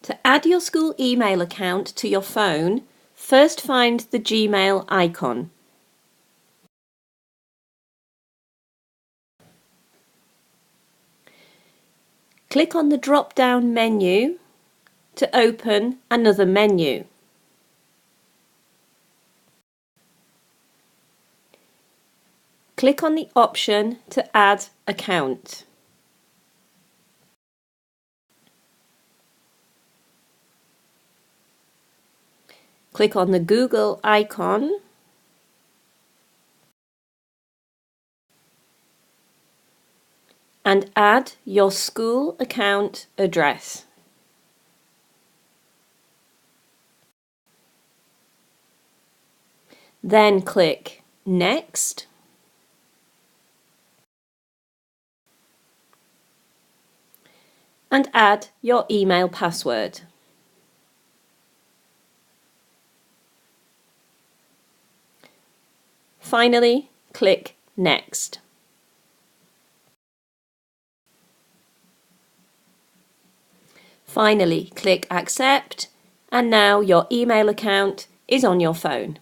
To add your school email account to your phone, first find the Gmail icon. Click on the drop-down menu to open another menu. Click on the option to add account. Click on the Google icon and add your school account address. Then click Next. And add your email password. Finally, click Next. Finally, click Accept, and now your email account is on your phone.